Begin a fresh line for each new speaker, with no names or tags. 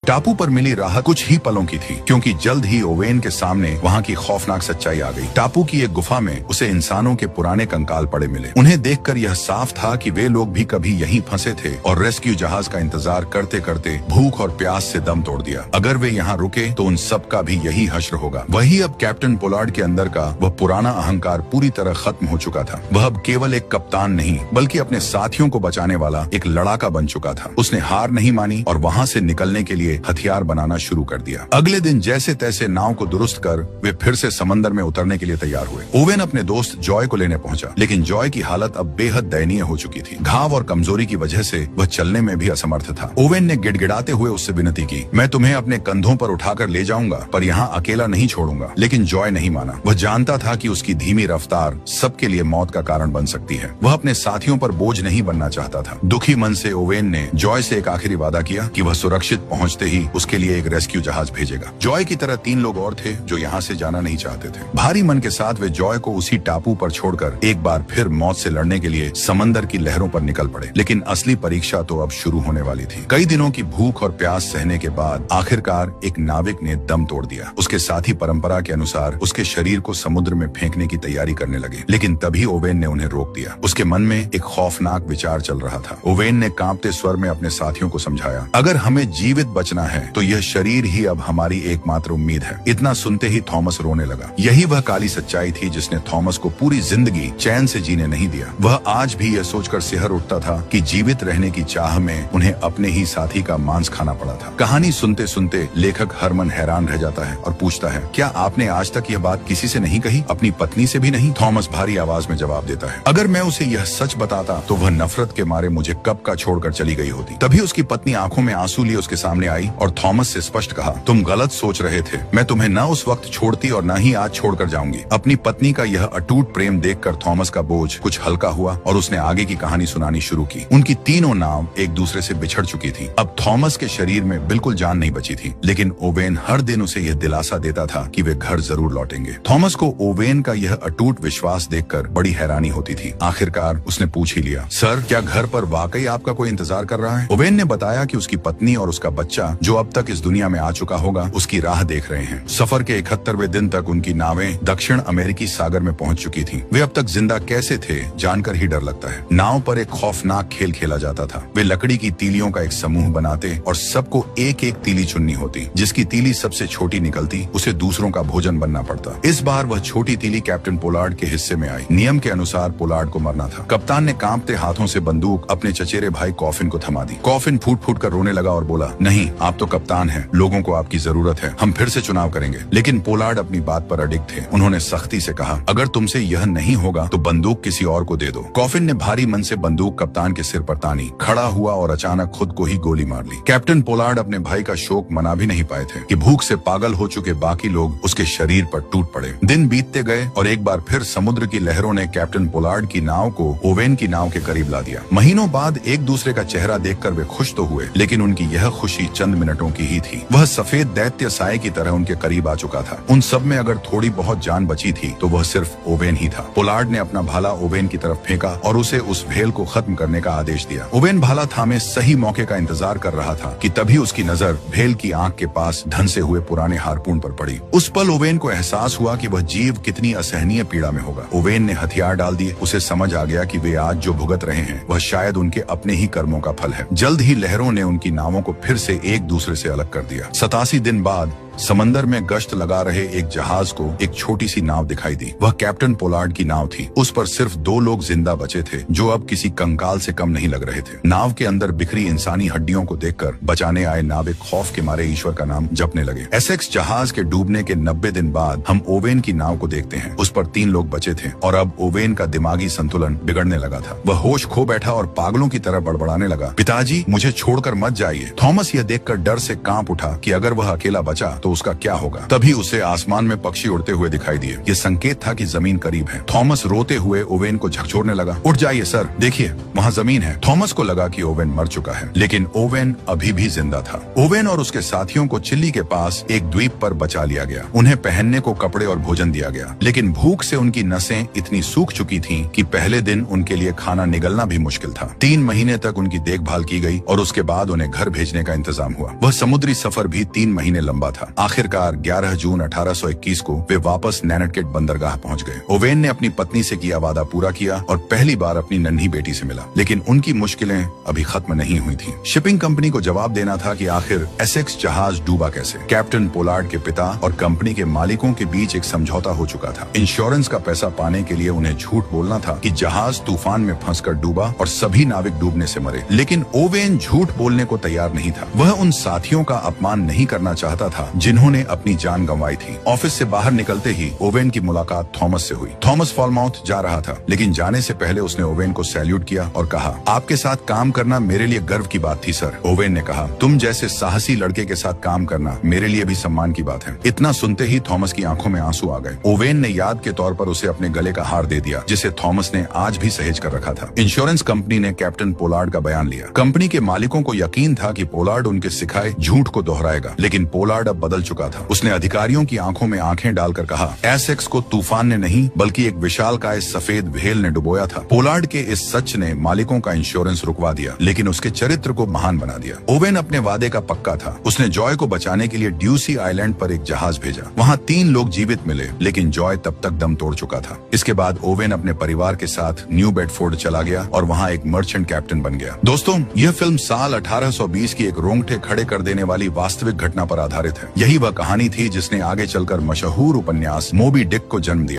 टापू पर मिली राहत कुछ ही पलों की थी, क्योंकि जल्द ही ओवेन के सामने वहाँ की खौफनाक सच्चाई आ गई। टापू की एक गुफा में उसे इंसानों के पुराने कंकाल पड़े मिले। उन्हें देखकर यह साफ था कि वे लोग भी कभी यहीं फंसे थे और रेस्क्यू जहाज का इंतजार करते करते भूख और प्यास से दम तोड़ दिया। अगर वे यहाँ रुके तो उन सब का भी यही हश्र होगा। वही अब कैप्टन पोलार्ड के अंदर का वह पुराना अहंकार पूरी तरह खत्म हो चुका था। वह अब केवल एक कप्तान नहीं बल्कि अपने साथियों को बचाने वाला एक लड़ाका बन चुका था। उसने हार नहीं मानी और वहाँ से निकलने के लिए हथियार बनाना शुरू कर दिया। अगले दिन जैसे तैसे नाव को दुरुस्त कर वे फिर से समंदर में उतरने के लिए तैयार हुए। ओवेन अपने दोस्त जॉय को लेने पहुंचा, लेकिन जॉय की हालत अब बेहद दयनीय हो चुकी थी। घाव और कमजोरी की वजह से वह चलने में भी असमर्थ था। ओवेन ने गिड़गिड़ाते हुए उससे विनती की, मैं तुम्हें अपने कंधों पर उठाकर ले जाऊंगा, पर यहाँ अकेला नहीं छोड़ूंगा। लेकिन जॉय नहीं माना। वह जानता था कि उसकी धीमी रफ्तार सबके लिए मौत का कारण बन सकती है। वह अपने साथियों पर बोझ नहीं बनना चाहता था। दुखी मन से ओवेन ने जॉय से एक आखिरी वादा किया कि वह सुरक्षित पहुंचते ही उसके लिए एक रेस्क्यू जहाज भेजेगा। जॉय की तरह 3 लोग और थे जो यहाँ से जाना नहीं चाहते थे। भारी मन के साथ वे जॉय को उसी टापू पर छोड़कर एक बार फिर मौत से लड़ने के लिए समंदर की लहरों पर निकल पड़े। लेकिन असली परीक्षा तो अब शुरू होने वाली थी। कई दिनों की भूख और प्यास सहने के बाद आखिरकार एक नाविक ने दम तोड़ दिया। उसके साथी परंपरा के अनुसार उसके शरीर को समुद्र में फेंकने की तैयारी करने लगे, लेकिन तभी ओवेन ने उन्हें रोक दिया। उसके मन में एक खौफनाक विचार चल रहा था। ओवेन ने कांपते स्वर में अपने साथियों को समझाया, अगर हमें जीवित बचना है तो यह शरीर ही अब हमारी एकमात्र उम्मीद है। इतना सुनते ही थॉमस रोने लगा। यही वह काली सच्चाई थी जिसने थॉमस को पूरी जिंदगी चैन से जीने नहीं दिया। वह आज भी यह सोचकर सिहर उठता था कि जीवित रहने की चाह में उन्हें अपने ही साथी का मांस खाना पड़ा था। कहानी सुनते सुनते लेखक हरमन हैरान रह जाता है और पूछता है, क्या आपने आज तक यह बात किसी से नहीं कही? अपनी पत्नी से भी नहीं? थॉमस भारी आवाज में जवाब देता है, अगर मैं उसे यह सच बताता तो वह नफरत के मारे मुझे कब का छोड़कर चली गई होती। तभी उसकी पत्नी आंखों में आंसू लिए उसके सामने आई और थॉमस से स्पष्ट कहा, तुम गलत सोच रहे थे। मैं तुम्हें न उस वक्त छोड़ती और न ही आज छोड़कर जाऊंगी। अपनी पत्नी का यह अटूट प्रेम देखकर थॉमस का बोझ कुछ हल्का हुआ और उसने आगे की कहानी सुनानी शुरू की। उनकी तीनों नाव एक दूसरे से बिछड़ चुकी थी। अब थॉमस के शरीर में बिल्कुल जान नहीं बची थी, लेकिन ओवेन हर दिन उसे यह दिलासा देता था कि वे घर जरूर लौटेंगे। थॉमस को ओवेन का यह अटूट विश्वास देखकर बड़ी हैरानी होती थी। आखिरकार उसने पूछ ही लिया, सर क्या घर पर वाकई आपका कोई इंतजार कर रहा है? ओवेन ने बताया कि उसकी पत्नी और उसका बच्चा जो अब तक इस दुनिया में आ चुका होगा उसकी राह देख रहे हैं। सफर के 71वें दिन तक उनकी नावें दक्षिण अमेरिकी सागर में पहुंच चुकी थीं। वे अब तक जिंदा कैसे थे जानकर ही डर लगता है। नाव पर एक खौफनाक खेल खेला जाता था। वे लकड़ी की तीलियों का एक समूह बनाते और सबको एक एक तीली चुननी होती। जिसकी तीली सबसे छोटी निकलती उसे दूसरों का भोजन बनना पड़ता। इस बार वह छोटी तीली कैप्टन पोलार्ड के हिस्से में आई। नियम के अनुसार पोलार्ड को मरना था। कप्तान ने कांपते हाथों से बंदूक अपने चचेरे भाई कॉफिन को थमा दी। कॉफिन फूट फूट कर रोने लगा और बोला, नहीं, आप तो कप्तान हैं, लोगों को आपकी जरूरत है, हम फिर से चुनाव करेंगे। लेकिन पोलार्ड अपनी बात पर अडिग थे। उन्होंने सख्ती से कहा, अगर तुमसे यह नहीं होगा तो बंदूक किसी और को दे दो। कॉफिन ने भारी मन से बंदूक कप्तान के सिर पर तानी, खड़ा हुआ और अचानक खुद को ही गोली मार ली। कैप्टन पोलार्ड अपने भाई का शोक मना भी नहीं पाए थे कि भूख से पागल हो चुके बाकी लोग उसके शरीर पर टूट पड़े। दिन बीतते गए और एक बार फिर समुद्र की लहरों ने कैप्टन पोलार्ड की नाव को ओवेन की नाव के करीब ला दिया। महीनों बाद एक दूसरे का चेहरा देखकर वे खुश तो हुए, लेकिन उनकी यह खुशी चंद मिनटों की ही थी। वह सफेद दैत्य साए की तरह उनके करीब आ चुका था। उन सब में अगर थोड़ी बहुत जान बची थी तो वह सिर्फ ओवेन ही था। पोलार्ड ने अपना भाला ओवेन की तरफ फेंका और उसे उस भेल को खत्म करने का आदेश दिया। ओवेन भाला थामे सही मौके का इंतजार कर रहा था कि तभी उसकी नजर भेल की आंख के पास धंसे हुए पुराने हारपून पर पड़ी। उस पल ओवेन को एहसास हुआ कि वह जीव कितनी असहनीय पीड़ा में होगा। ओवेन ने हथियार डाल दिए। उसे समझ आ गया कि वे आज जो भुगत रहे हैं वह शायद उनके अपने ही कर्मों का फल है। जल्द ही लहरों ने उनकी नावों को फिर से एक दूसरे से अलग कर दिया। 87 दिन बाद समंदर में गश्त लगा रहे एक जहाज को एक छोटी सी नाव दिखाई दी। वह कैप्टन पोलार्ड की नाव थी। उस पर सिर्फ 2 लोग जिंदा बचे थे जो अब किसी कंकाल से कम नहीं लग रहे थे। नाव के अंदर बिखरी इंसानी हड्डियों को देखकर बचाने आए नाविक खौफ के मारे ईश्वर का नाम जपने लगे। एसेक्स जहाज के डूबने के 90 दिन बाद हम ओवेन की नाव को देखते हैं। उस पर 3 लोग बचे थे और अब ओवेन का दिमागी संतुलन बिगड़ने लगा था। वह होश खो बैठा और पागलों की तरह बड़बड़ाने लगा, पिताजी मुझे छोड़कर मत जाइए। थॉमस यह देखकर डर से कांप उठा कि अगर वह अकेला बचा तो तो उसका क्या होगा। तभी उसे आसमान में पक्षी उड़ते हुए दिखाई दिए। ये संकेत था कि जमीन करीब है। थॉमस रोते हुए ओवेन को झकझोरने लगा। उठ जाइए सर, देखिए वहाँ जमीन है। थॉमस को लगा कि ओवेन मर चुका है, लेकिन ओवेन अभी भी जिंदा था। ओवेन और उसके साथियों को चिल्ली के पास एक द्वीप पर बचा लिया गया। उन्हें पहनने को कपड़े और भोजन दिया गया, लेकिन भूख से उनकी नसें इतनी सूख चुकी थीं कि पहले दिन उनके लिए खाना निगलना भी मुश्किल था। 3 महीने तक उनकी देखभाल की गई और उसके बाद उन्हें घर भेजने का इंतजाम हुआ। वह समुद्री सफर भी 3 महीने लंबा था। आखिरकार 11 जून 1821 को वे वापस नैनेटकेट बंदरगाह पहुंच गए। ओवेन ने अपनी पत्नी से किया वादा पूरा किया और पहली बार अपनी नन्ही बेटी से मिला, लेकिन उनकी मुश्किलें अभी खत्म नहीं हुई थीं। शिपिंग कंपनी को जवाब देना था कि आखिर एसेक्स जहाज डूबा कैसे। कैप्टन पोलार्ड के पिता और कंपनी के मालिकों के बीच एक समझौता हो चुका था। इंश्योरेंस का पैसा पाने के लिए उन्हें झूठ बोलना था कि जहाज तूफान में फंसकर डूबा और सभी नाविक डूबने से मरे, लेकिन ओवेन झूठ बोलने को तैयार नहीं था। वह उन साथियों का अपमान नहीं करना चाहता था जिन्होंने अपनी जान गंवाई थी। ऑफिस से बाहर निकलते ही ओवेन की मुलाकात थॉमस से हुई। थॉमस फॉलमाउथ जा रहा था, लेकिन जाने से पहले उसने ओवेन को सैल्यूट किया और कहा, आपके साथ काम करना मेरे लिए गर्व की बात थी सर। ओवेन ने कहा, तुम जैसे साहसी लड़के के साथ काम करना मेरे लिए भी सम्मान की बात है। इतना सुनते ही थॉमस की आंखों में आंसू आ गए। ओवेन ने याद के तौर पर उसे अपने गले का हार दे दिया, जिसे थॉमस ने आज भी सहेज कर रखा था। इंश्योरेंस कंपनी ने कैप्टन पोलार्ड का बयान लिया। कंपनी के मालिकों को यकीन था कि पोलार्ड उनके सिखाए झूठ को दोहराएगा, लेकिन पोलार्ड अब बदल चुका था। उसने अधिकारियों की आंखों में आंखें डालकर कहा, एसेक्स को तूफान ने नहीं बल्कि एक विशालकाय सफेद व्हेल ने डुबोया था। पोलार्ड के इस सच ने मालिकों का इंश्योरेंस रुकवा दिया, लेकिन उसके चरित्र को महान बना दिया। ओवेन अपने वादे का पक्का था। उसने जॉय को बचाने के लिए ड्यूसी आइलैंड पर एक जहाज भेजा। वहाँ 3 लोग जीवित मिले, लेकिन जॉय तब तक दम तोड़ चुका था। इसके बाद ओवेन अपने परिवार के साथ न्यू बेडफोर्ड चला गया और वहाँ एक मर्चेंट कैप्टन बन गया। दोस्तों, यह फिल्म साल 1820 की एक रोंगटे खड़े कर देने वाली वास्तविक घटना पर आधारित है। यही वह कहानी थी जिसने आगे चलकर मशहूर उपन्यास मोबी डिक को जन्म दिया।